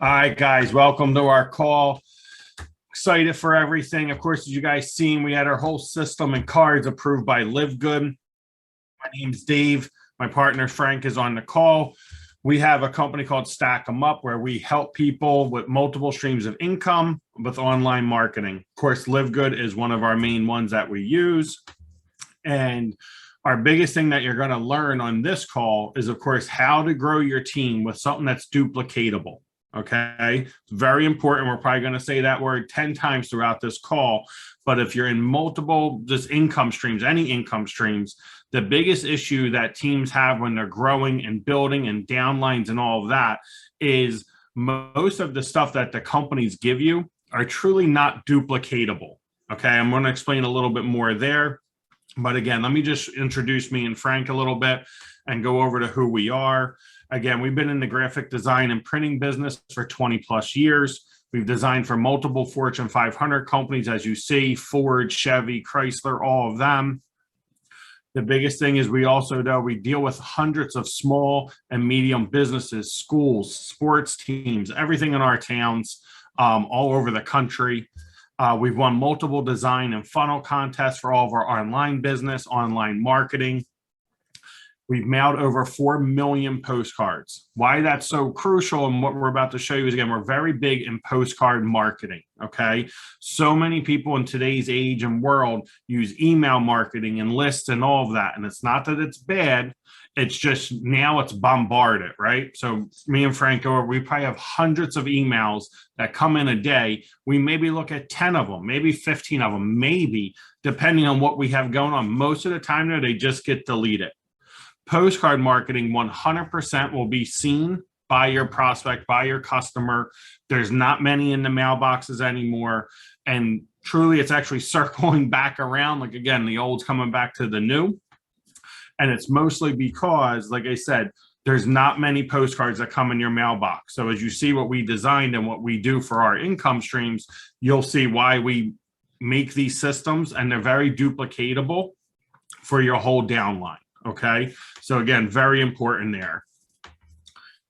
All right, guys, welcome to our call. Excited for everything. Of course, as you guys seen, we had our whole system and cards approved by Livegood. My name's Dave. My partner Frank is on the call. We have a company called Stack 'em Up where we help people with multiple streams of income with online marketing. Of course, Livegood is one of our main ones that we use. And our biggest thing that you're going to learn on this call is, of course, how to grow your team with something that's duplicatable. Okay, it's very important. We're probably going to say that word 10 times throughout this call. But if you're in multiple just income streams, any income streams, the biggest issue that teams have when they're growing and building and downlines and all of that is most of the stuff that the companies give you are truly not duplicatable. Okay, I'm going to explain a little bit more there. But again, let me just introduce me and Frank a little bit and go over to who we are. Again, we've been in the graphic design and printing business for 20 plus years. We've designed for multiple Fortune 500 companies, as you see, Ford, Chevy, Chrysler, all of them. The biggest thing is we also know we deal with hundreds of small and medium businesses, schools, sports teams, everything in our towns, all over the country. We've won multiple design and funnel contests for all of our online business, online marketing. We've mailed over 4 million postcards. Why that's so crucial and what we're about to show you is, again, we're very big in postcard marketing, okay? So many people in today's age and world use email marketing and lists and all of that. And it's not that it's bad. It's just now it's bombarded, right? So me and Frank, we probably have hundreds of emails that come in a day. We maybe look at 10 of them, maybe 15 of them, maybe, depending on what we have going on. Most of the time, though, they just get deleted. Postcard marketing 100% will be seen by your prospect, by your customer. There's not many in the mailboxes anymore. And truly, it's actually circling back around. Like, again, the old's coming back to the new. And it's mostly because, like I said, there's not many postcards that come in your mailbox. So as you see what we designed and what we do for our income streams, you'll see why we make these systems, and they're very duplicatable for your whole downline. Okay, so again, very important there.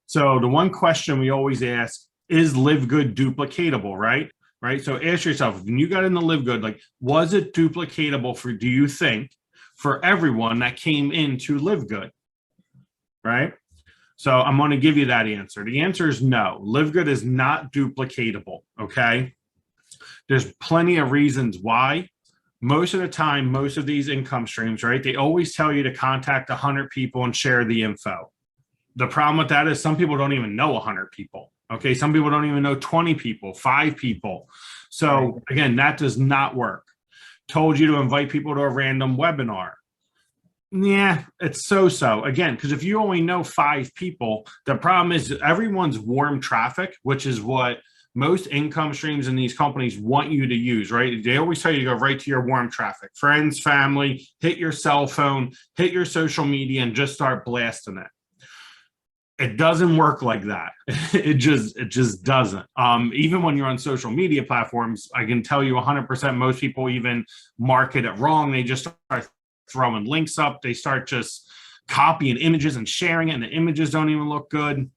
So the one question we always ask is Livegood duplicatable, right? So ask yourself, when you got into Livegood, like, was it duplicatable for, do you think, for everyone that came into Livegood, right? So I'm going to give you that answer. The answer is no. Livegood is not duplicatable, okay? There's plenty of reasons why. Most of the time, most of these income streams, right, they always tell you to contact 100 people and share the info. The problem with that is some people don't even know 100 people. Okay, some people don't even know 20 people, 5 people. So again, that does not work. Told you to invite people to a random webinar. Yeah, it's so-so. Again, because if you only know 5 people, the problem is everyone's warm traffic, which is what most income streams in these companies want you to use, right? They always tell you to go right to your warm traffic, friends, family, hit your cell phone, hit your social media, and just start blasting it. It doesn't work like that. It just doesn't. Even when you're on social media platforms, I can tell you 100% most people even market it wrong. They just start throwing links up. They start just copying images and sharing it, and the images don't even look good.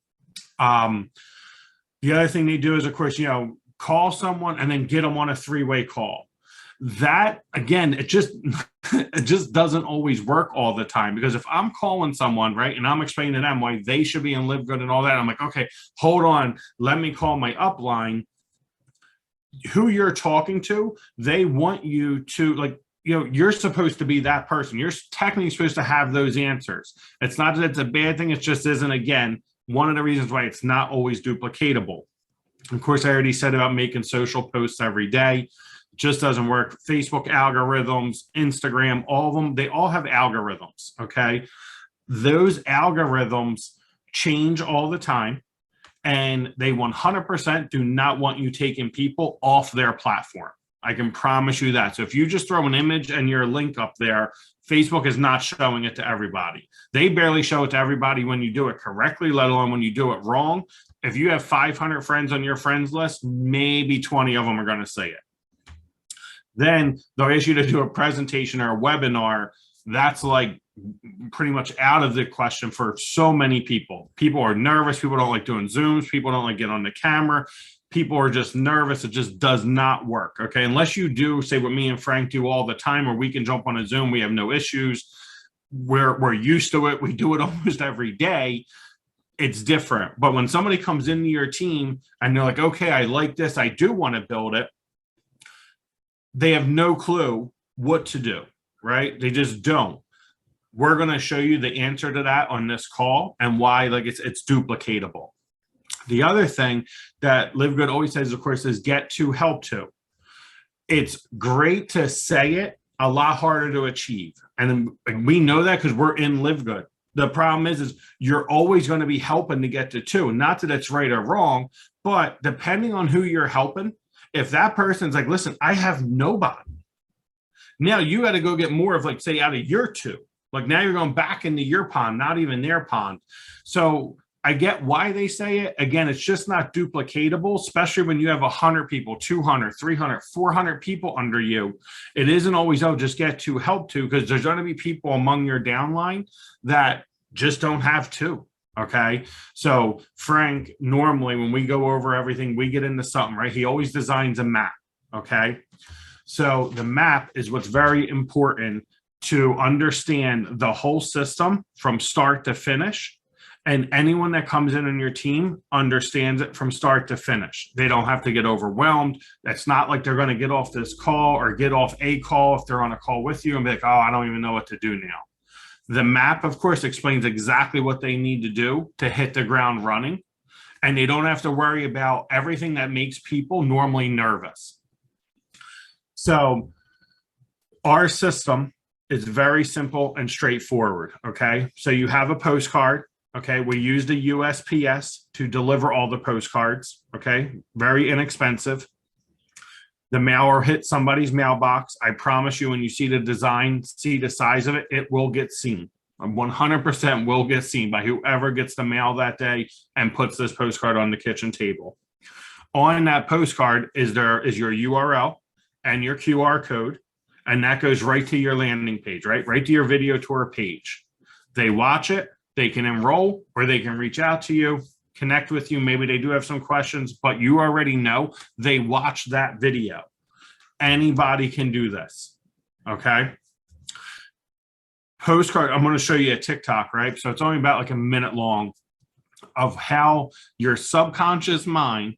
The other thing they do is, of course, call someone and then get them on a 3-way call. That, again, it just doesn't always work all the time, because if I'm calling someone, right, and I'm explaining to them why they should be in Livegood and all that, I'm like, okay, hold on, let me call my upline. Who you're talking to, they want you to, like, you're supposed to be that person. You're technically supposed to have those answers. It's not that it's a bad thing. It just isn't, again, one of the reasons why it's not always duplicatable. Of course, I already said about making social posts every day. It just doesn't work. Facebook algorithms, Instagram, all of them, they all have algorithms, okay? Those algorithms change all the time, and they 100% do not want you taking people off their platform. I can promise you that. So if you just throw an image and your link up there, Facebook is not showing it to everybody. They barely show it to everybody when you do it correctly, let alone when you do it wrong. If you have 500 friends on your friends list, maybe 20 of them are going to see it. Then they'll ask you to do a presentation or a webinar. That's like pretty much out of the question for so many people. People are nervous. People don't like doing Zooms. People don't like getting on the camera. People are just nervous. It just does not work. Okay. Unless you do, say what me and Frank do all the time, or we can jump on a Zoom. We have no issues. We're used to it. We do it almost every day. It's different. But when somebody comes into your team and they're like, okay, I like this, I do want to build it, they have no clue what to do, right? They just don't. We're going to show you the answer to that on this call and why, like, it's duplicatable. The other thing that Livegood always says, of course, is get to, help to. It's great to say it, a lot harder to achieve. And we know that because we're in Livegood. The problem is you're always going to be helping to get to 2. Not that it's right or wrong, but depending on who you're helping, if that person's like, listen, I have nobody. Now you got to go get more of, like, say, out of your 2. Like, now you're going back into your pond, not even their pond. So I get why they say it. Again, it's just not duplicatable, especially when you have 100 people, 200, 300, 400 people under you. It isn't always, oh, just get to, help to, because there's going to be people among your downline that just don't have 2. Okay. So Frank, normally when we go over everything, we get into something, right? He always designs a map. Okay. So the map is what's very important to understand the whole system from start to finish. And anyone that comes in on your team understands it from start to finish. They don't have to get overwhelmed. It's not like they're going to get off this call or get off a call if they're on a call with you and be like, oh, I don't even know what to do now. The map, of course, explains exactly what they need to do to hit the ground running. And they don't have to worry about everything that makes people normally nervous. So our system is very simple and straightforward. Okay. So you have a postcard. Okay, we used a USPS to deliver all the postcards. Okay, very inexpensive. The mail will hit somebody's mailbox. I promise you, when you see the design, see the size of it, it will get seen. 100% will get seen by whoever gets the mail that day and puts this postcard on the kitchen table. On that postcard is your URL and your QR code, and that goes right to your landing page, right to your video tour page. They watch it. They can enroll, or they can reach out to you, connect with you. Maybe they do have some questions, but you already know they watch that video. Anybody can do this. Okay. Postcard, I'm going to show you a TikTok, right? So it's only about like a minute long of how your subconscious mind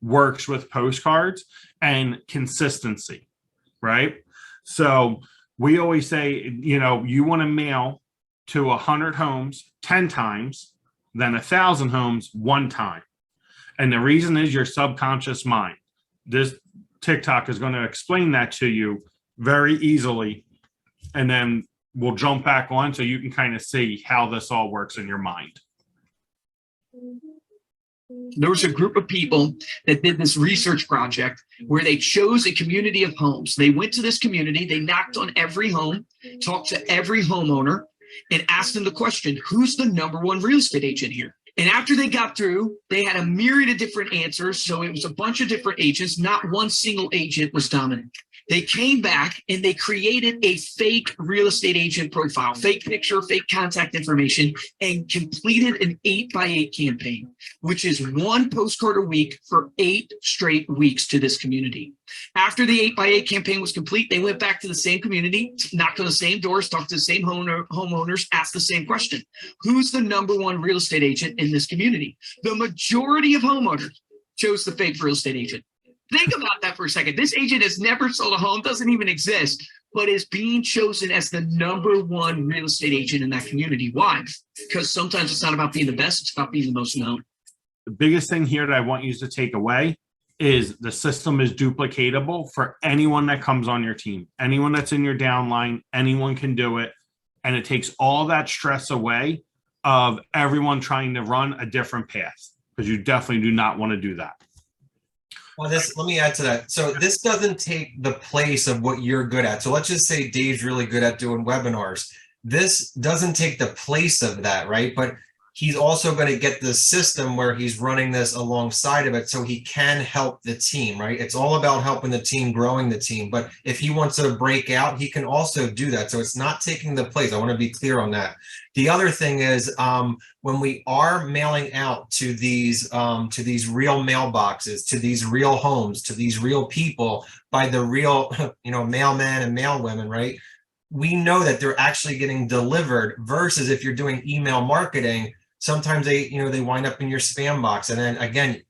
works with postcards and consistency, right? So we always say, you want to mail to 100 homes 10 times, then 1,000 homes 1 time. And the reason is your subconscious mind. This TikTok is going to explain that to you very easily. And then we'll jump back on so you can kind of see how this all works in your mind. There was a group of people that did this research project where they chose a community of homes. They went to this community, they knocked on every home, talked to every homeowner, and asked them the question, who's the #1 real estate agent here? And after they got through, they had a myriad of different answers. So it was a bunch of different agents. Not one single agent was dominant. They came back and they created a fake real estate agent profile, fake picture, fake contact information, and completed an 8x8 campaign, which is 1 postcard a week for 8 straight weeks to this community. After the 8x8 campaign was complete, they went back to the same community, knocked on the same doors, talked to the same homeowners, asked the same question. Who's the #1 real estate agent in this community? The majority of homeowners chose the fake real estate agent. Think about that for a second. This agent has never sold a home, doesn't even exist, but is being chosen as the #1 real estate agent in that community. Why? Because sometimes it's not about being the best, it's about being the most known. The biggest thing here that I want you to take away is the system is duplicatable for anyone that comes on your team. Anyone that's in your downline, anyone can do it. And it takes all that stress away of everyone trying to run a different path, because you definitely do not want to do that. Well, let me add to that. So this doesn't take the place of what you're good at. So let's just say Dave's really good at doing webinars. This doesn't take the place of that, right? But he's also going to get this system where he's running this alongside of it so he can help the team, right? It's all about helping the team, growing the team. But if he wants to break out, he can also do that. So it's not taking the place. I want to be clear on that. The other thing is when we are mailing out to these real mailboxes, to these real homes, to these real people by the real, mailmen and mailwomen, right? We know that they're actually getting delivered versus if you're doing email marketing, sometimes they wind up in your spam box. And then again,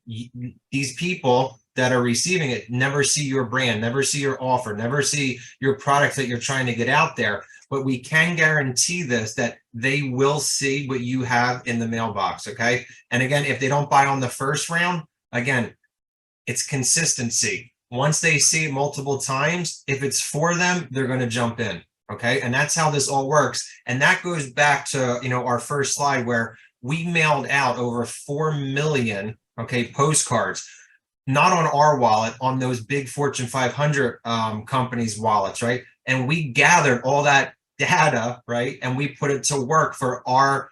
these people that are receiving it never see your brand, never see your offer, never see your product that you're trying to get out there. But we can guarantee this, that they will see what you have in the mailbox, okay? And again, if they don't buy on the first round, again, it's consistency. Once they see it multiple times, if it's for them, they're going to jump in, okay? And that's how this all works. And that goes back to, our first slide where we mailed out over 4 million, postcards, not on our wallet, on those big Fortune 500 companies' wallets, right? And we gathered all that data, right? And we put it to work for our,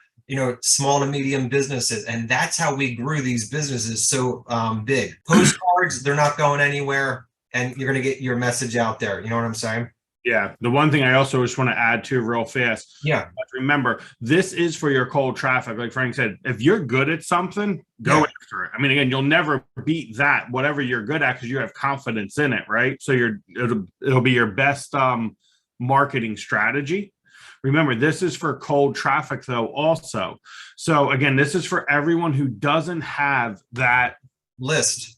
small to medium businesses. And that's how we grew these businesses so big. Postcards, they're not going anywhere, and you're going to get your message out there. You know what I'm saying? Yeah. The one thing I also just want to add to real fast. Yeah. Remember, this is for your cold traffic. Like Frank said, if you're good at something, go after it. I mean, again, you'll never beat that, whatever you're good at, because you have confidence in it, right? So it'll be your best marketing strategy. Remember, this is for cold traffic though also. So again, this is for everyone who doesn't have that list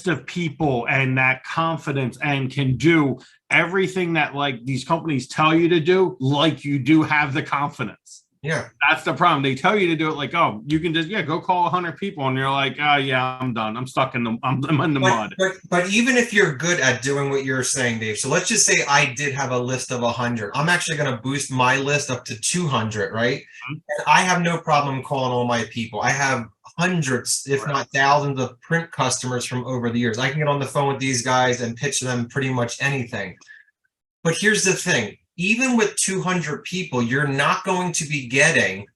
of people and that confidence and can do everything that like these companies tell you to do, like you do have the confidence. Yeah. That's the problem. They tell you to do it like, oh, you can just, go call 100 people. And you're like, oh yeah, I'm done. I'm stuck in I'm in the mud. But even if you're good at doing what you're saying, Dave, so let's just say I did have a list of 100. I'm actually going to boost my list up to 200, right? Mm-hmm. And I have no problem calling all my people. I have hundreds, if not thousands of print customers from over the years. I can get on the phone with these guys and pitch them pretty much anything. But here's the thing. Even with 200 people, you're not going to be getting,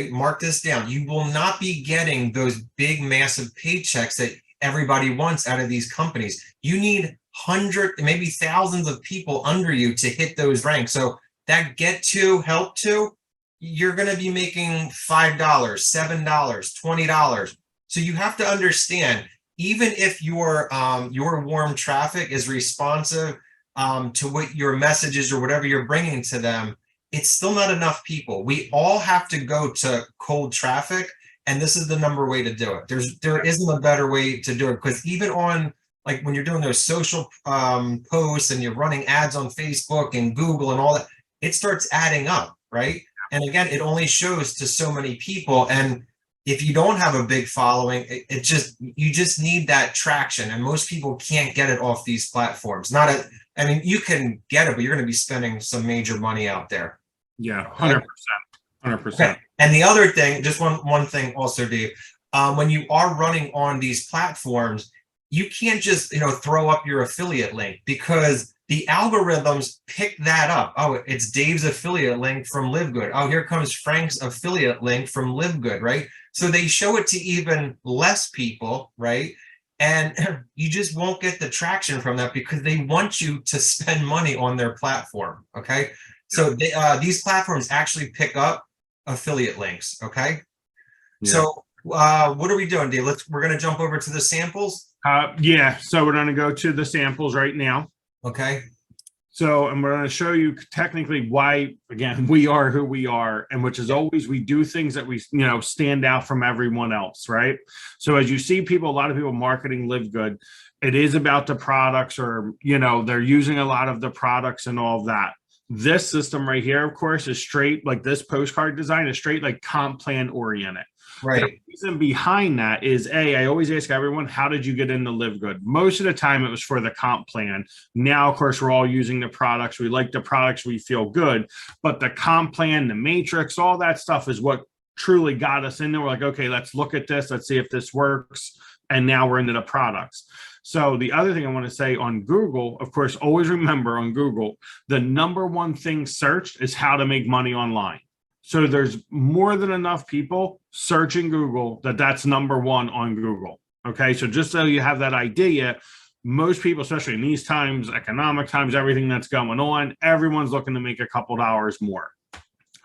mark this down, you will not be getting those big, massive paychecks that everybody wants out of these companies. You need hundreds, maybe thousands of people under you to hit those ranks. So that get to, help to, you're going to be making $5, $7, $20. So you have to understand, even if your warm traffic is responsive to what your message is or whatever you're bringing to them, it's still not enough people. We all have to go to cold traffic, and this is the number way to do it. There isn't a better way to do it, because even on like when you're doing those social posts and you're running ads on Facebook and Google and all that, it starts adding up, right? And again, it only shows to so many people. And if you don't have a big following, you just need that traction. And most people can't get it off these platforms. You can get it, but you're going to be spending some major money out there. Yeah, 100%. 100%. Okay. And the other thing, just one thing also, Dave, when you are running on these platforms, you can't just, throw up your affiliate link, because the algorithms pick that up. Oh, it's Dave's affiliate link from Livegood. Oh, here comes Frank's affiliate link from Livegood, right? So they show it to even less people, right? And you just won't get the traction from that, because they want you to spend money on their platform, okay? So these platforms actually pick up affiliate links, okay? Yeah. So what are we doing, Dave? We're going to jump over to the samples. So we're going to go to the samples right now. Okay. So, and we're going to show you technically why, again, we are who we are, and which is always, we do things that we, stand out from everyone else, right? So as you see a lot of people marketing Livegood, it is about the products, or, they're using a lot of the products and all of that. This system right here, of course, is straight, like this postcard design is straight, like comp plan oriented. Right. The reason behind that is, I always ask everyone, how did you get into Livegood? Most of the time it was for the comp plan. Now, of course, we're all using the products. We like the products. We feel good. But the comp plan, the matrix, all that stuff is what truly got us in there. We're like, okay, let's look at this. Let's see if this works. And now we're into the products. So the other thing I want to say on Google, of course, always remember on Google, the number one thing searched is how to make money online. So there's more than enough people searching Google that's number one on Google. Okay. So just so you have that idea, most people, especially in these times, economic times, everything that's going on, everyone's looking to make a couple dollars more.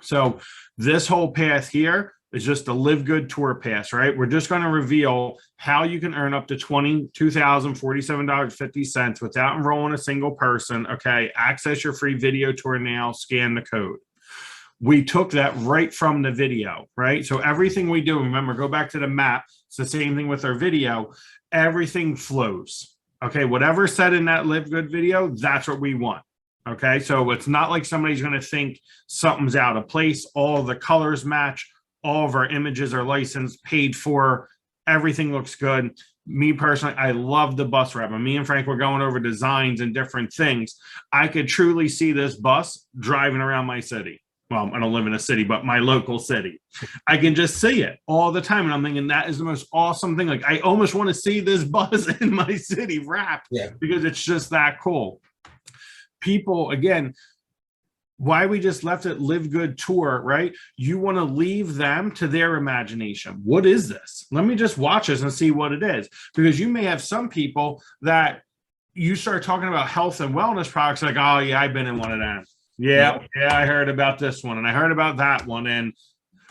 So this whole path here is just a Livegood tour pass, right? We're just going to reveal how you can earn up to $22,047.50 without enrolling a single person. Okay. Access your free video tour now, scan the code. We took that right from the video, right? So everything we do, remember, go back to the map. It's the same thing with our video. Everything flows. Okay. Whatever's said in that Livegood video, that's what we want. Okay. So it's not like somebody's going to think something's out of place. All the colors match. All of our images are licensed, paid for. Everything looks good. Me personally, I love the bus wrap. And me and Frank were going over designs and different things. I could truly see this bus driving around my city. Well, I don't live in a city, but my local city. I can just see it all the time. And I'm thinking that is the most awesome thing. Like, I almost want to see this bus in my city wrapped, because it's just that cool. People, again, why we just left it Livegood tour, right? You want to leave them to their imagination. What is this? Let me just watch this and see what it is. Because you may have some people that you start talking about health and wellness products, like, oh yeah, I've been in one of them. Yeah, I heard about this one and I heard about that one. And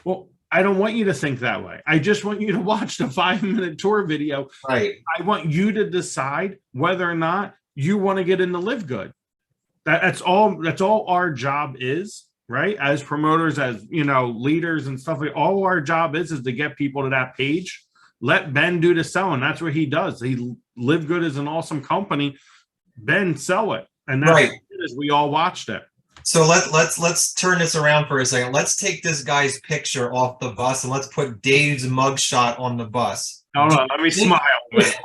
well, I don't want you to think that way. I just want you to watch the 5-minute tour video. Right. I want you to decide whether or not you want to get into Livegood. That's all our job is, right? As promoters, as leaders and stuff, like, all our job is to get people to that page. Let Ben do the selling. That's what he does. Livegood is an awesome company. Ben, sell it. And that's right. What it is. We all watched it. So let's turn this around for a second. Let's take this guy's picture off the bus and let's put Dave's mugshot on the bus. Hold on, let me smile.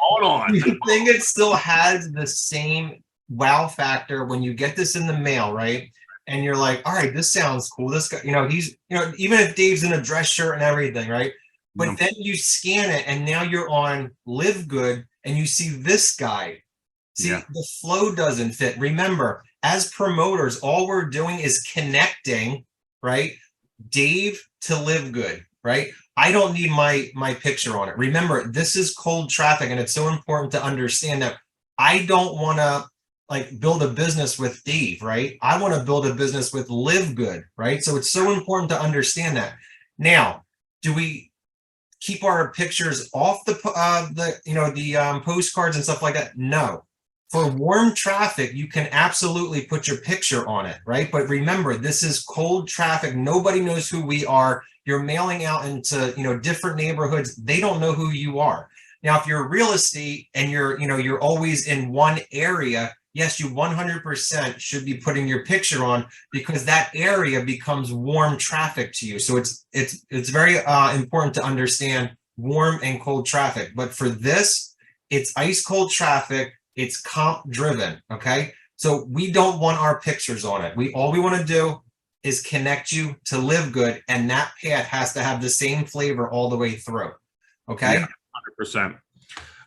Hold on. You think it still has the same wow factor when you get this in the mail, right? And you're like, all right, this sounds cool. This guy, he's, even if Dave's in a dress shirt and everything, right? But then you scan it and now you're on Livegood and you see this guy. See, the flow doesn't fit. Remember, as promoters, all we're doing is connecting, right? Dave to Livegood, right? I don't need my picture on it. Remember, this is cold traffic, and it's so important to understand that I don't want to build a business with Dave, right? I want to build a business with Livegood, right? So it's so important to understand that. Now, do we keep our pictures off the postcards and stuff like that? No. For warm traffic, you can absolutely put your picture on it, right? But remember, this is cold traffic. Nobody knows who we are. You're mailing out into, different neighborhoods. They don't know who you are. Now, if you're real estate and you're always in one area, yes, you 100% should be putting your picture on, because that area becomes warm traffic to you. So it's very important to understand warm and cold traffic. But for this, it's ice cold traffic. It's comp driven. Okay. So we don't want our pictures on it. All we want to do is connect you to Livegood, and that path has to have the same flavor all the way through. Okay. Yeah,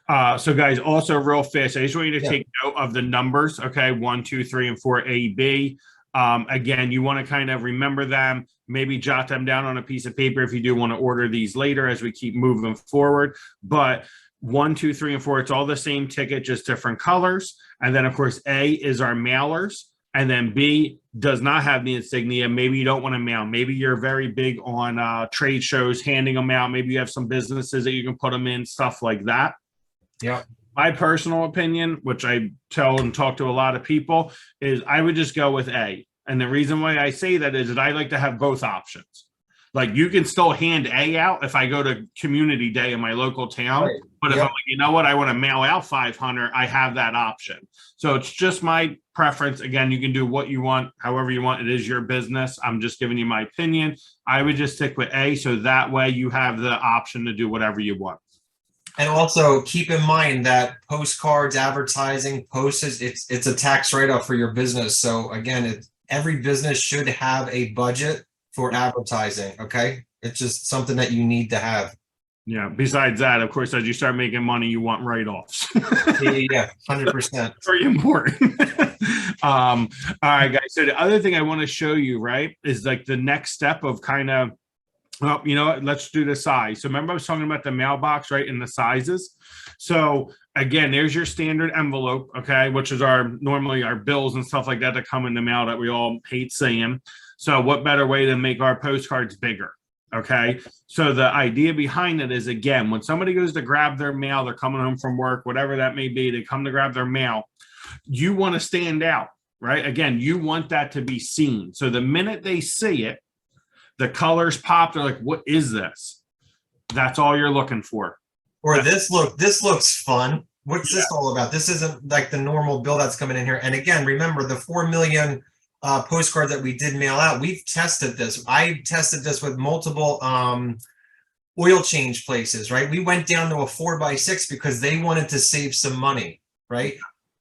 100%. So guys, also real fast, I just want you to take note of the numbers. Okay. 1, 2, 3, and 4 A, B. Again, you want to kind of remember them, maybe jot them down on a piece of paper if you do want to order these later as we keep moving forward. But 1, 2, 3, and 4, it's all the same ticket, just different colors. And then of course, A is our mailers. And then B does not have the insignia. Maybe you don't want to mail. Maybe you're very big on trade shows, handing them out. Maybe you have some businesses that you can put them in, stuff like that. Yeah. My personal opinion, which I tell and talk to a lot of people, is I would just go with A. And the reason why I say that is that I like to have both options. Like, you can still hand A out if I go to community day in my local town. Right. But if I'm like, you know what, I want to mail out 500, I have that option. So it's just my preference. Again, you can do what you want, however you want. It is your business. I'm just giving you my opinion. I would just stick with A, so that way you have the option to do whatever you want. And also keep in mind that postcards, advertising, postage, it's a tax write-off for your business. So again, every business should have a budget for advertising. Okay. It's just something that you need to have. Yeah. Besides that, of course, as you start making money, you want write-offs. Yeah, 100%. Very important. All right, guys. So the other thing I want to show you, right, is like the next step of kind of, well, you know what, let's do the size. So remember I was talking about the mailbox, right, and the sizes. So again, there's your standard envelope, okay, which is normally our bills and stuff like that come in the mail that we all hate seeing. So what better way than make our postcards bigger? Okay. So the idea behind it is, again, when somebody goes to grab their mail, they're coming home from work, whatever that may be, they come to grab their mail. You want to stand out, right? Again, you want that to be seen. So the minute they see it, the colors pop, they're like, what is this? That's all you're looking for. Or this looks fun. What's this all about? This isn't like the normal bill that's coming in here. And again, remember the 4 million postcards that we did mail out. We've tested this. I tested this with multiple oil change places, right? We went down to a 4x6 because they wanted to save some money, right?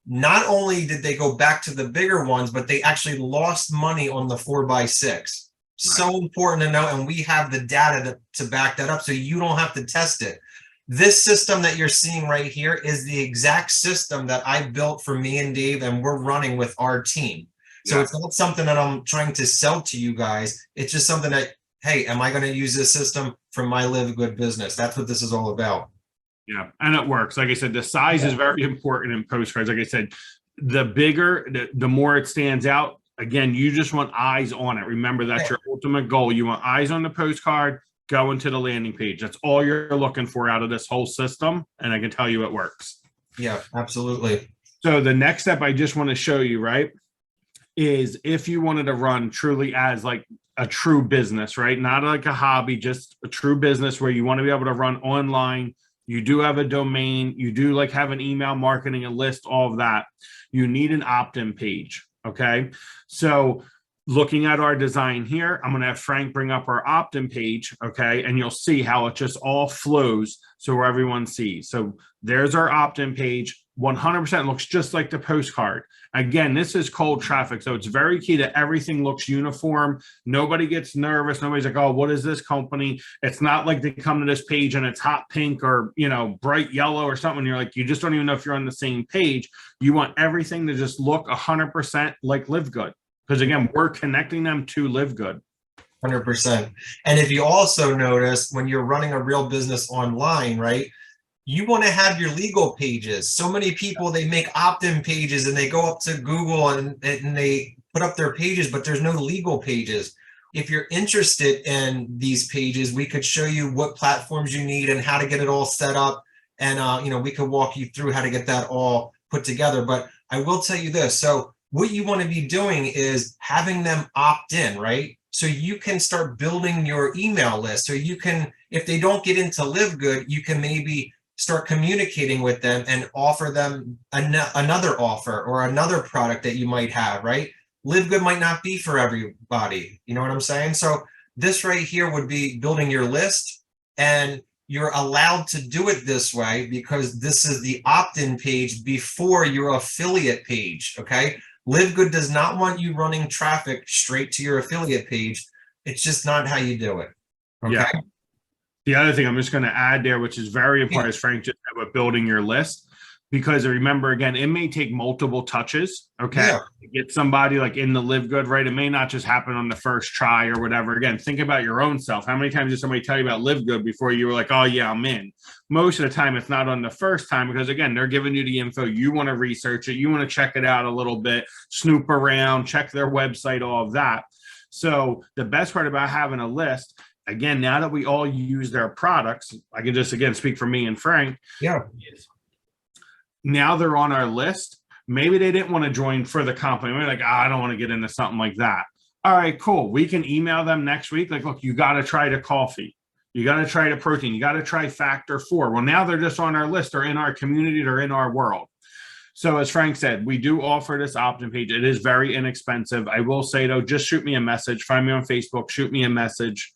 Not only did they go back to the bigger ones, but they actually lost money on the 4x6. So important to know, and we have the data to back that up, so you don't have to test it. This system that you're seeing right here is the exact system that I built for me and Dave, and we're running with our team. So it's not something that I'm trying to sell to you guys. It's just something that, hey, am I going to use this system for my Livegood business? That's what this is all about. Yeah, and it works. Like I said, the size is very important in postcards. Like I said, the bigger, the more it stands out. Again, you just want eyes on it. Remember, that's your ultimate goal. You want eyes on the postcard, going to the landing page. That's all you're looking for out of this whole system. And I can tell you it works. Yeah, absolutely. So the next step I just want to show you, right, is if you wanted to run truly as like a true business, right? Not like a hobby, just a true business where you want to be able to run online. You do have a domain. You do like have an email marketing, a list, all of that. You need an opt-in page. Okay. So looking at our design here, I'm going to have Frank bring up our opt-in page. Okay. And you'll see how it just all flows. So where everyone sees. So there's our opt-in page. 100% looks just like the postcard. Again, this is cold traffic. So it's very key that everything looks uniform. Nobody gets nervous. Nobody's like, oh, what is this company? It's not like they come to this page and it's hot pink or, you know, bright yellow or something. You're like, you just don't even know if you're on the same page. You want everything to just look 100% like Livegood. Because again, we're connecting them to Livegood. 100%. And if you also notice when you're running a real business online, right? You want to have your legal pages. So many people, they make opt-in pages and they go up to Google and they put up their pages, but there's no legal pages. If you're interested in these pages, we could show you what platforms you need and how to get it all set up. And, you know, we could walk you through how to get that all put together. But I will tell you this. So what you want to be doing is having them opt in, right? So you can start building your email list. So you can, if they don't get into Livegood, you can maybe start communicating with them and offer them another offer or another product that you might have, right? Livegood might not be for everybody. You know what I'm saying? So this right here would be building your list, and you're allowed to do it this way because this is the opt-in page before your affiliate page, okay? Livegood does not want you running traffic straight to your affiliate page. It's just not how you do it, okay? Yeah. The other thing I'm just going to add there, which is very important, is Frank just said about building your list. Because remember, again, it may take multiple touches, okay, to get somebody like in the Livegood, right? It may not just happen on the first try or whatever. Again, think about your own self. How many times did somebody tell you about Livegood before you were like, oh, yeah, I'm in? Most of the time, it's not on the first time because, again, they're giving you the info. You want to research it. You want to check it out a little bit, snoop around, check their website, all of that. So the best part about having a list, again, now that we all use their products, I can just, again, speak for me and Frank. Yeah. Now they're on our list. Maybe they didn't want to join for the company. We're like, oh, I don't want to get into something like that. All right, cool. We can email them next week. Like, look, you got to try the coffee. You got to try the protein. You got to try Factor 4. Well, now they're just on our list. They're in our community. They're in our world. So as Frank said, we do offer this opt-in page. It is very inexpensive. I will say, though, just shoot me a message. Find me on Facebook. Shoot me a message.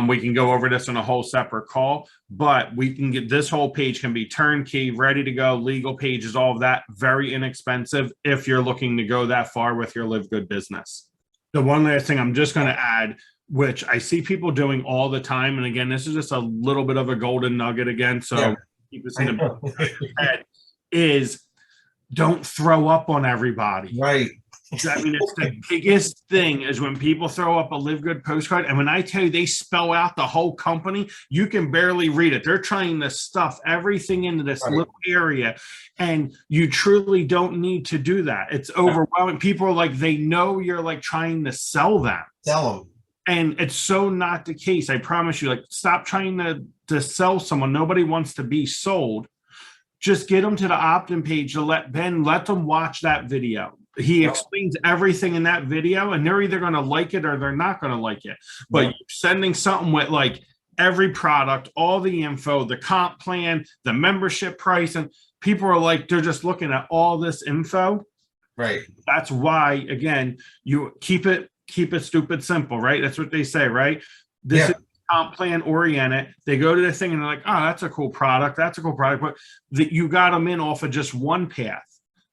We can go over this on a whole separate call, but we can get this whole page can be turnkey, ready to go, legal pages, all of that, very inexpensive if you're looking to go that far with your Livegood business. The one last thing I'm just going to add, which I see people doing all the time. And again, this is just a little bit of a golden nugget again. So Yeah. keep this in the back of your head, is don't throw up on everybody. Right. I mean, it's the biggest thing is when people throw up a Livegood postcard. And when I tell you they spell out the whole company, you can barely read it. They're trying to stuff everything into this little area. And you truly don't need to do that. It's overwhelming. People are like, they know you're like trying to sell them. Tell them. And it's so not the case. I promise you, like, stop trying to sell someone. Nobody wants to be sold. Just get them to the opt-in page to let them watch that video. He explains everything in that video, and they're either going to like it or they're not going to like it. But you're sending something with like every product, all the info, the comp plan, the membership price, and people are like, they're just looking at all this info. Right. That's why, again, you keep it stupid simple, right? That's what they say, right? This is comp plan oriented. They go to the thing and they're like, oh, that's a cool product. That's a cool product. But you got them in off of just one path.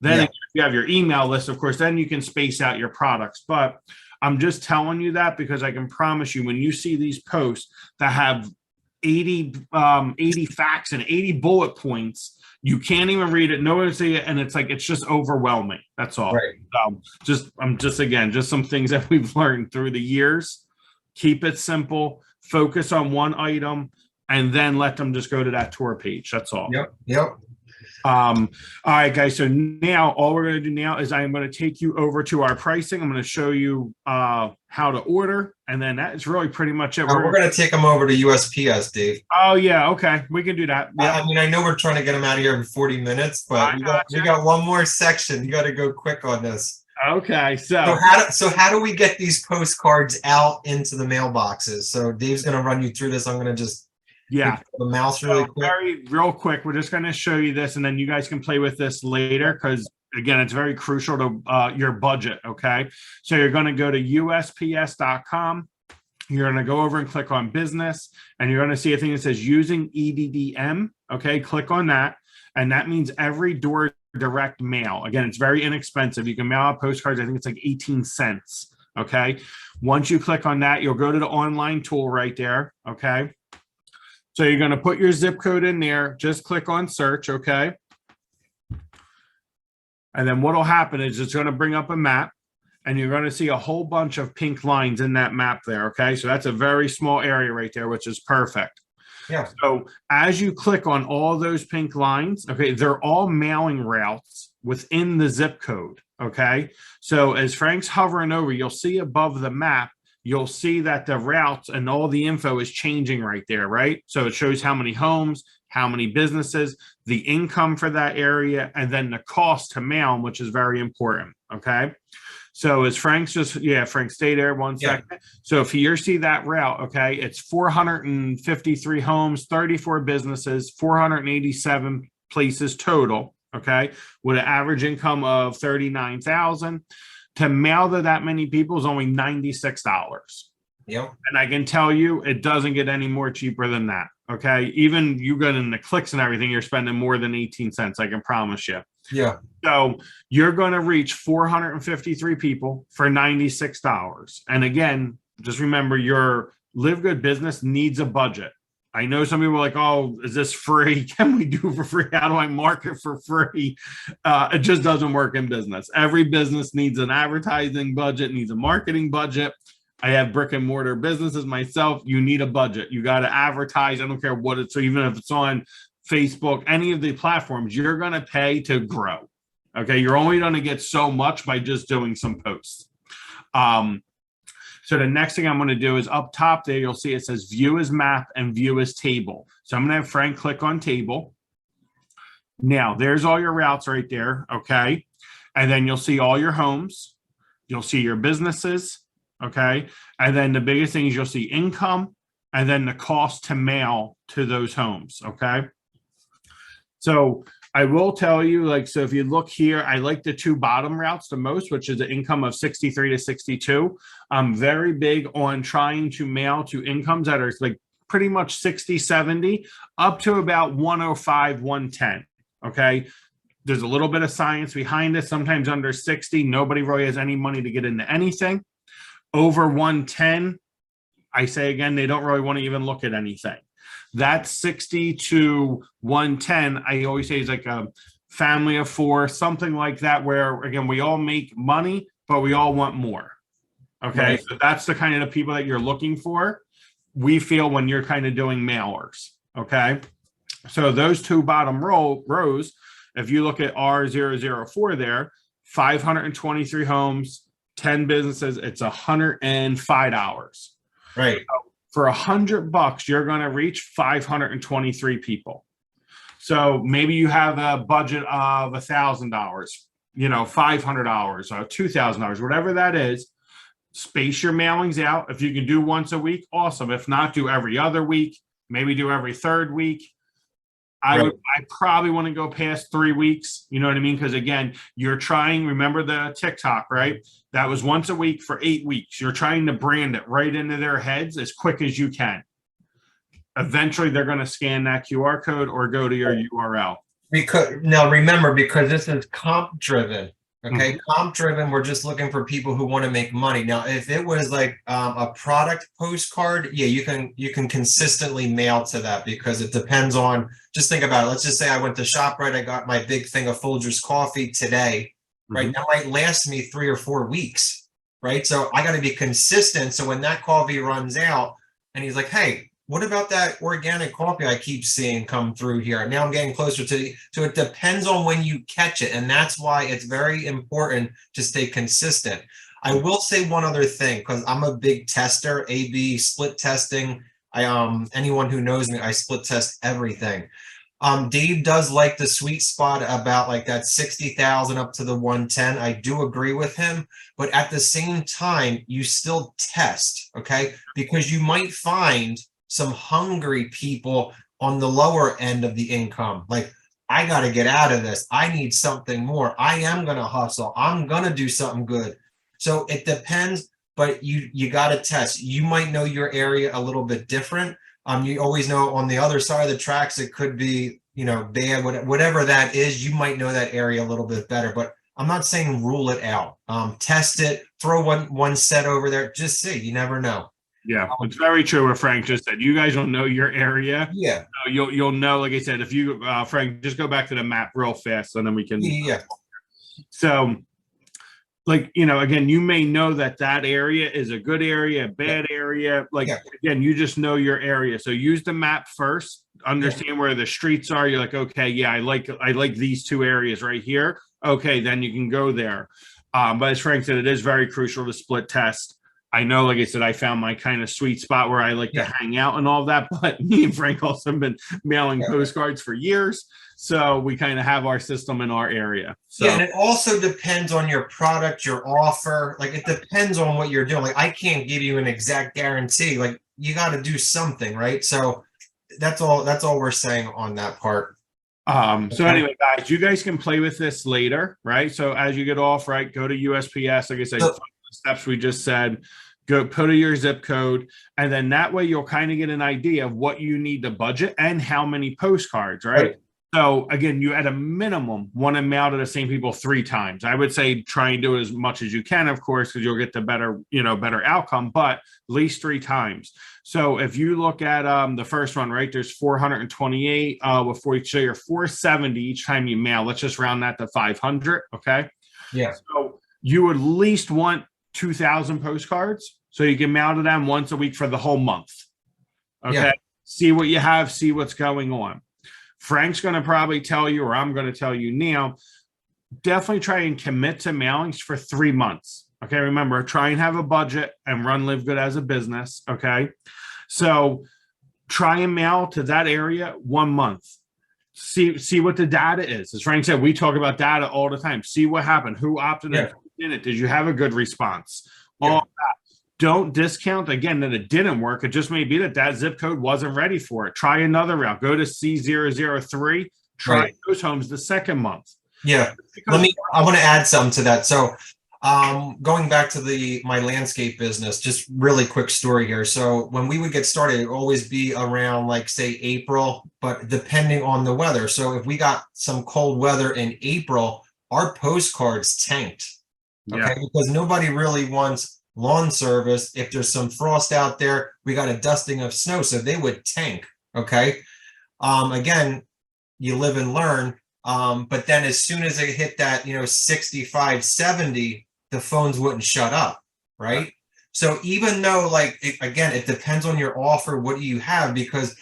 Then if you have your email list, of course, then you can space out your products. But I'm just telling you that because I can promise you when you see these posts that have 80 facts and 80 bullet points, you can't even read it. No one will see it. And it's like, it's just overwhelming. That's all. Right. Just some things that we've learned through the years. Keep it simple, focus on one item, and then let them just go to that tour page. That's all. Yep. All right, guys. So now all we're going to do now is I am going to take you over to our pricing. I'm going to show you how to order. And then that is really pretty much it. We're going to take them over to USPS, Dave. Oh, yeah. Okay. We can do that. Yeah. I mean, I know we're trying to get them out of here in 40 minutes, but we got one more section. You got to go quick on this. Okay. So how do we get these postcards out into the mailboxes? So Dave's going to run you through this. I'm going to just the mouse really quick. Real quick. We're just going to show you this, and then you guys can play with this later because again, it's very crucial to your budget. Okay. So you're going to go to USPS.com. You're going to go over and click on business, and you're going to see a thing that says using EDDM. Okay. Click on that. And that means every door direct mail. Again, it's very inexpensive. You can mail out postcards. I think it's like 18 cents. Okay. Once you click on that, you'll go to the online tool right there. Okay. So you're going to put your zip code in there. Just click on search. Okay. And then what will happen is it's going to bring up a map, and you're going to see a whole bunch of pink lines in that map there. Okay. So that's a very small area right there, which is perfect. Yeah. So as you click on all those pink lines, okay, they're all mailing routes within the zip code. Okay. So as Frank's hovering over, you'll see above the map, you'll see that the routes and all the info is changing right there, right? So it shows how many homes, how many businesses, the income for that area, and then the cost to mail, which is very important. Okay. So as Frank's Frank, stay there one second. So if you see that route, okay, it's 453 homes, 34 businesses, 487 places total, okay, with an average income of $39,000. To mail to that many people is only $96. Yep. And I can tell you, it doesn't get any more cheaper than that. Okay. Even you get in the clicks and everything, you're spending more than 18 cents. I can promise you. Yeah. So you're going to reach 453 people for $96. And again, just remember your Livegood business needs a budget. I know some people are like, oh, is this free? Can we do it for free? How do I market for free? It just doesn't work in business. Every business needs an advertising budget, needs a marketing budget. I have brick and mortar businesses myself. You need a budget. You got to advertise. I don't care what it's. So even if it's on Facebook, any of the platforms, you're going to pay to grow. Okay. You're only going to get so much by just doing some posts. So the next thing I'm going to do is up top there, you'll see it says view as map and view as table. So I'm going to have Frank click on table. Now there's all your routes right there. Okay. And then you'll see all your homes. You'll see your businesses. Okay. And then the biggest thing is you'll see income and then the cost to mail to those homes. Okay. So I will tell you, like, so if you look here, I like the two bottom routes the most, which is the income of 63 to 62. I'm very big on trying to mail to incomes that are like pretty much 60, 70 up to about 105, 110. Okay. There's a little bit of science behind it. Sometimes under 60, nobody really has any money to get into anything. Over 110, I say again, they don't really want to even look at anything. That 60 to 110, I always say is like a family of four, something like that, where again, we all make money, but we all want more. Okay. Right. So that's the kind of the people that you're looking for. We feel when you're kind of doing mailers. Okay. So those two bottom rows, if you look at R004 there, 523 homes, 10 businesses, it's $105. Right. For $100, you're going to reach 523 people. So maybe you have a budget of $1,000, $500 or $2,000, whatever that is. Space your mailings out. If you can do once a week, awesome. If not, do every other week, maybe do every third week. I probably want to go past 3 weeks. You know what I mean? Because again, you're trying, remember the TikTok, right? That was once a week for 8 weeks. You're trying to brand it right into their heads as quick as you can. Eventually, they're going to scan that QR code or go to your URL. Because now remember, because this is comp driven. Okay, comp driven, we're just looking for people who want to make money. Now, if it was like a product postcard, yeah, you can consistently mail to that, because it depends on, just think about it. Let's just say I went to ShopRite, I got my big thing of Folgers coffee today, right? That might last me 3 or 4 weeks, right? So I got to be consistent. So when that coffee runs out and he's like, hey, what about that organic coffee I keep seeing come through here? Now I'm getting closer to so it depends on when you catch it. And that's why it's very important to stay consistent. I will say one other thing, because I'm a big tester, A/B split testing. Anyone who knows me, I split test everything. Dave does like the sweet spot about like that 60,000 up to the 110. I do agree with him, but at the same time, you still test, okay? Because you might find some hungry people on the lower end of the income. Like, I got to get out of this. I need something more. I am going to hustle. I'm going to do something good. So it depends, but you got to test. You might know your area a little bit different. You always know on the other side of the tracks, it could be, bad, whatever that is, you might know that area a little bit better, but I'm not saying rule it out. Test it, throw one set over there, just see, you never know. Yeah, it's very true what Frank just said. You guys don't know your area. Yeah. You'll know, like I said, if you, Frank, just go back to the map real fast and then we can. Yeah. So, like, again, you may know that area is a good area, a bad area. Like, again, you just know your area. So use the map first, understand where the streets are. You're like, okay, yeah, I like these 2 areas right here. Okay, then you can go there. But as Frank said, it is very crucial to split test. I know, like I said, I found my kind of sweet spot where I like to hang out and all that, but me and Frank also have been mailing postcards for years. So we kind of have our system in our area. So. Yeah, and it also depends on your product, your offer. Like, it depends on what you're doing. Like, I can't give you an exact guarantee. Like, you got to do something, right? So that's all we're saying on that part. So anyway, guys, you guys can play with this later, right? So as you get off, right, go to USPS. Like I said, the steps we just said, go put in your zip code, and then that way you'll kind of get an idea of what you need to budget and how many postcards, right? So again, you at a minimum want to mail to the same people 3 times. I would say try and do it as much as you can, of course, because you'll get the better outcome, but at least 3 times. So if you look at the first one, right, there's 428 with 40, so you're 470 each time you mail. Let's just round that to 500, okay? Yeah. So you would at least want 2,000 postcards, so you can mail to them once a week for the whole month. Okay. Yeah. See what you have, see what's going on. Frank's going to probably tell you, or I'm going to tell you now, definitely try and commit to mailings for 3 months. Okay. Remember, try and have a budget and run Livegood as a business. Okay. So try and mail to that area 1 month. See what the data is. As Frank said, we talk about data all the time. See what happened. Who opted in it? Did you have a good response? All that. Don't discount, again, that it didn't work. It just may be that zip code wasn't ready for it. Try another route. Go to C003. Try those homes the second month. Yeah. I want to add something to that. So going back to my landscape business, just really quick story here. So when we would get started, it would always be around, like, say, April, but depending on the weather. So if we got some cold weather in April, our postcards tanked. Okay. Because nobody really wants lawn service. If there's some frost out there, we got a dusting of snow, so they would tank. Okay. Again, you live and learn. But then as soon as it hit that, 65, 70, the phones wouldn't shut up. Right. So even though, like, again, it depends on your offer, what do you have? Because,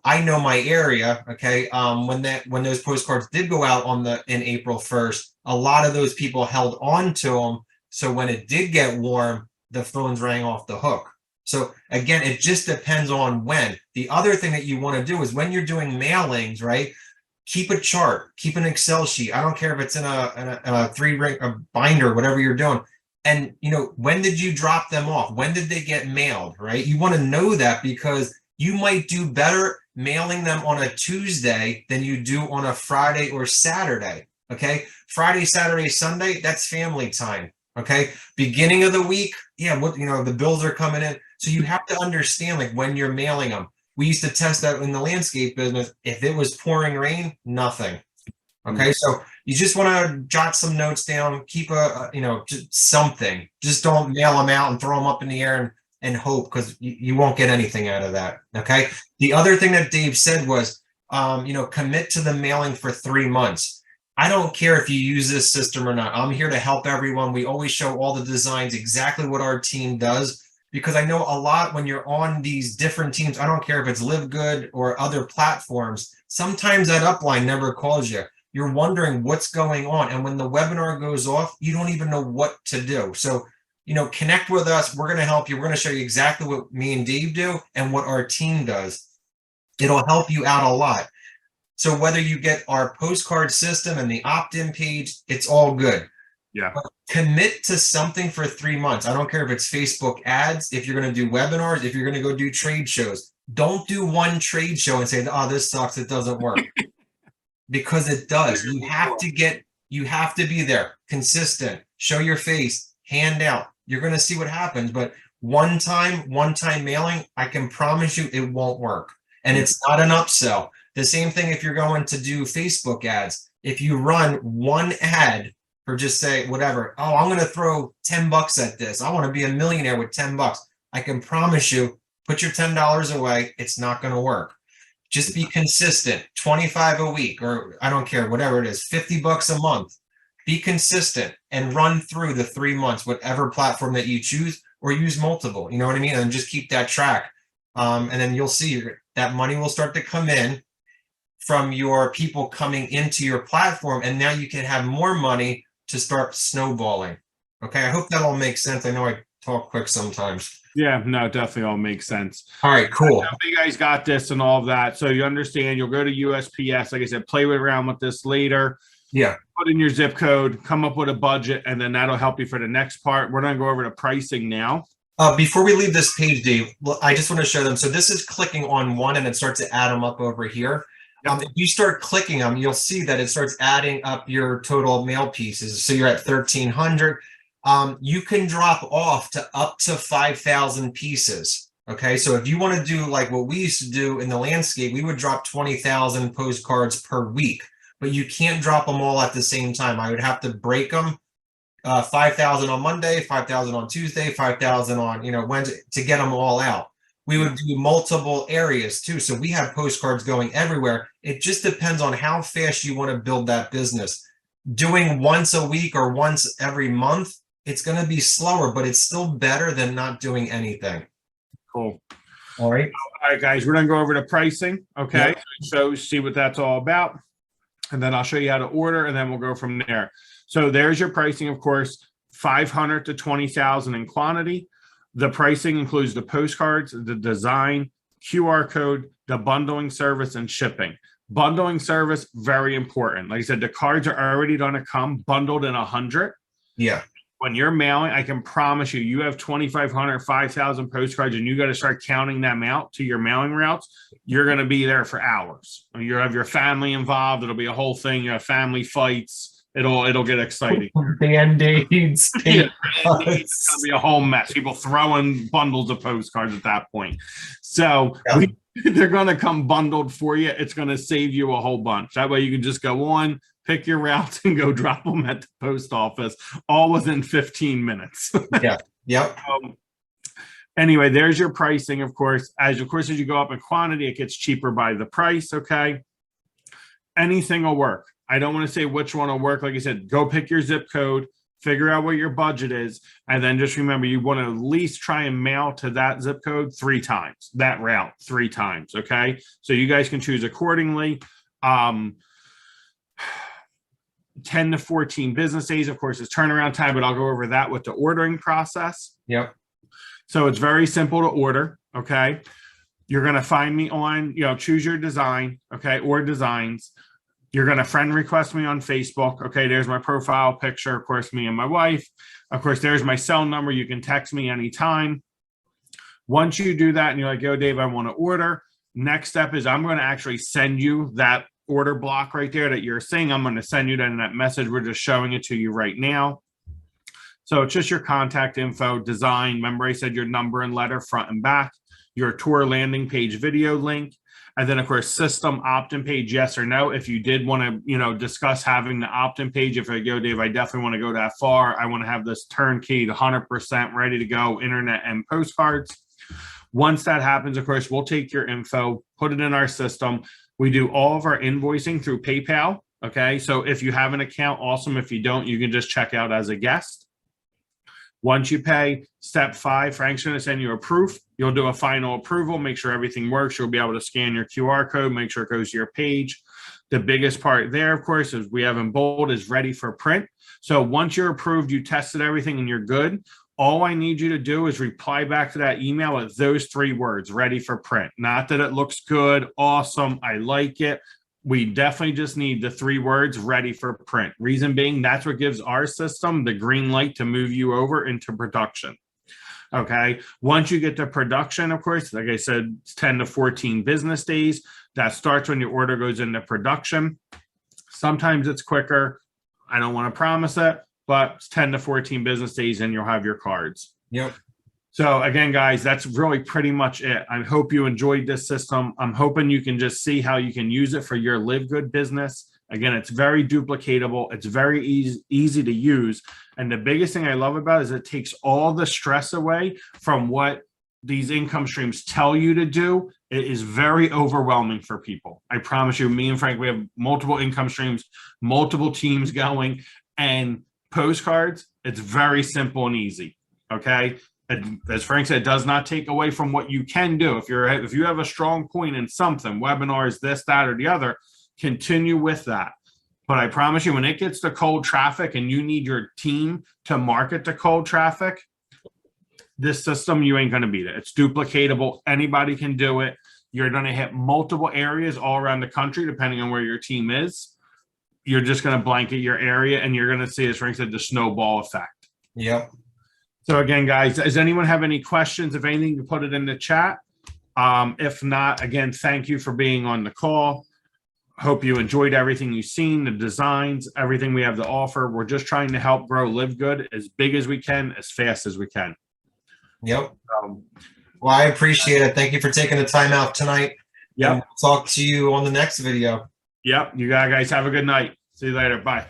I know my area. Okay. When those postcards did go out in April 1st, a lot of those people held on to them. So when it did get warm, the phones rang off the hook. So again, it just depends on when. The other thing that you want to do is when you're doing mailings, right? Keep a chart, keep an Excel sheet. I don't care if it's in a three-ring binder, whatever you're doing. And, when did you drop them off? When did they get mailed, right? You want to know that because you might do better mailing them on a Tuesday than you do on a Friday or Saturday, okay? Friday, Saturday, Sunday, that's family time, okay? Beginning of the week, yeah, the bills are coming in. So you have to understand, like, when you're mailing them. We used to test that in the landscape business. If it was pouring rain, nothing. Okay, so you just want to jot some notes down, keep just something. Just don't mail them out and throw them up in the air and hope, because you won't get anything out of that. Okay. The other thing that Dave said was, commit to the mailing for 3 months. I don't care if you use this system or not. I'm here to help everyone. We always show all the designs, exactly what our team does, because I know a lot when you're on these different teams. I don't care if it's Livegood or other platforms. Sometimes that upline never calls you. You're wondering what's going on. And when the webinar goes off, you don't even know what to do. So, connect with us. We're going to help you. We're going to show you exactly what me and Dave do and what our team does. It'll help you out a lot. So whether you get our postcard system and the opt-in page, it's all good. Yeah. But commit to something for 3 months. I don't care if it's Facebook ads, if you're going to do webinars, if you're going to go do trade shows. Don't do one trade show and say, oh, this sucks, it doesn't work. Because it does. You have to be there, consistent, show your face, hand out. You're going to see what happens. But one time mailing, I can promise you it won't work. And it's not an upsell. The same thing if you're going to do Facebook ads. If you run one ad for, just say whatever, oh, I'm going to throw $10 at this. I want to be a millionaire with $10. I can promise you, put your $10 away. It's not going to work. Just be consistent, 25 a week, or I don't care, whatever it is, $50 a month. Be consistent and run through the 3 months, whatever platform that you choose, or use multiple, you know what I mean? And just keep that track. And then you'll see that money will start to come in from your people coming into your platform. And now you can have more money to start snowballing. Okay, I hope that all makes sense. I know I talk quick sometimes. Yeah, no, definitely all makes sense. All right, cool. You guys got this and all of that. So you understand, you'll go to USPS. Like I said, play around with this later. Yeah. Put in your zip code, come up with a budget, and then that'll help you for the next part. We're going to go over the pricing now. Before we leave this page, Dave, I just want to show them. So this is clicking on one and it starts to add them up over here. If you start clicking them, you'll see that it starts adding up your total mail pieces. So you're at 1,300. You can drop off to up to 5,000 pieces. Okay, so if you want to do like what we used to do in the landscape, we would drop 20,000 postcards per week, but you can't drop them all at the same time. I would have to break them, 5,000 on Monday, 5,000 on Tuesday, 5,000 on Wednesday to get them all out. We would do multiple areas too. So we have postcards going everywhere. It just depends on how fast you want to build that business. Doing once a week or once every month, it's going to be slower, but it's still better than not doing anything. Cool. All right. All right, guys, we're going to go over the pricing. Okay. Yeah. So see what that's all about. And then I'll show you how to order, and then we'll go from there. So there's your pricing, of course, 500 to 20,000 in quantity. The pricing includes the postcards, the design, QR code, the bundling service, and shipping. Bundling service, very important. Like I said, the cards are already going to come bundled in 100. Yeah. When you're mailing, I can promise you, you have 2,500, 5,000 postcards, and you got to start counting them out to your mailing routes. You're going to be there for hours. You have your family involved. It'll be a whole thing. You have family fights. It'll get exciting. Band-aids. It's going to be a whole mess. People throwing bundles of postcards at that point. So they're going to come bundled for you. It's going to save you a whole bunch. That way you can just go on, pick your routes, and go drop them at the post office, all within 15 minutes. Yep. Anyway, there's your pricing. Of course, as you go up in quantity, it gets cheaper by the price. Okay. Anything will work. I don't want to say which one will work. Like I said, go pick your zip code, figure out what your budget is, and then just remember you want to at least try and mail to that zip code 3 times, that route 3 times. Okay. So you guys can choose accordingly. 10 to 14 business days, of course, is turnaround time, but I'll go over that with the ordering process. Yep. So it's very simple to order. Okay. You're going to find me on, choose your design. Okay. Or designs. You're going to friend request me on Facebook. Okay. There's my profile picture. Of course, me and my wife. Of course, there's my cell number. You can text me anytime. Once you do that and you're like, yo, Dave, I want to order. Next step is I'm going to actually send you that order block right there that you're seeing. I'm going to send you that in that message. We're just showing it to you right now. So it's just your contact info, design. Remember, I said your number and letter front and back, your tour landing page video link, and then of course system opt-in page, yes or no. If you did want to, discuss having the opt-in page, if I go, Dave, I definitely want to go that far. I want to have this turnkey, 100% ready to go, internet and postcards. Once that happens, of course, we'll take your info, put it in our system. We do all of our invoicing through PayPal. Okay. So if you have an account, awesome. If you don't, you can just check out as a guest. Once you pay, step 5, Frank's going to send you a proof. You'll do a final approval, make sure everything works. You'll be able to scan your QR code, make sure it goes to your page. The biggest part there, of course, is we have in bold is ready for print. So once you're approved, you tested everything and you're good. All I need you to do is reply back to that email with those 3 words, ready for print. Not that it looks good, awesome, I like it. We definitely just need the 3 words, ready for print. Reason being, that's what gives our system the green light to move you over into production. Okay. Once you get to production, of course, like I said, it's 10 to 14 business days. That starts when your order goes into production. Sometimes it's quicker. I don't want to promise it, but it's 10 to 14 business days and you'll have your cards. Yep. So again, guys, that's really pretty much it. I hope you enjoyed this system. I'm hoping you can just see how you can use it for your Livegood business. Again, it's very duplicatable. It's very easy to use. And the biggest thing I love about it is it takes all the stress away from what these income streams tell you to do. It is very overwhelming for people. I promise you, me and Frank, we have multiple income streams, multiple teams going, and postcards, it's very simple and easy. Okay. As Frank said, it does not take away from what you can do. If you have a strong point in something, webinars, this, that, or the other, continue with that. But I promise you, when it gets to cold traffic and you need your team to market to cold traffic, this system, you ain't going to beat it. It's duplicatable. Anybody can do it. You're going to hit multiple areas all around the country, depending on where your team is. You're just going to blanket your area and you're going to see, as Frank said, the snowball effect. Yep. So again, guys, does anyone have any questions? If anything, you put it in the chat. If not, again, thank you for being on the call. Hope you enjoyed everything you've seen, the designs, everything we have to offer. We're just trying to help grow Livegood as big as we can, as fast as we can. Yep. Well, I appreciate it. Thank you for taking the time out tonight. Yep. And we'll talk to you on the next video. Yep. You guys have a good night. See you later. Bye.